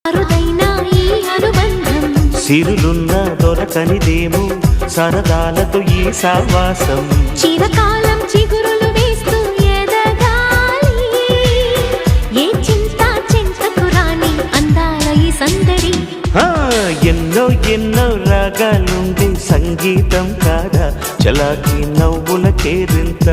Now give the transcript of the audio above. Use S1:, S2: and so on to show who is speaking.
S1: అరుదైన ఈ అనుబంధం
S2: సిరులున్న దొరకనిదేమో సరదాలతో ఈ సావాసం
S1: చిరకాలం చిగురులు వేస్తూ ఎదగాలి ఏ చింత చింతకు రాని అందాల ఈ సందడి
S2: ఎన్నో ఎన్నో రాగాలుండే సంగీతం కాదా చలాకి నవ్వుల కేరింత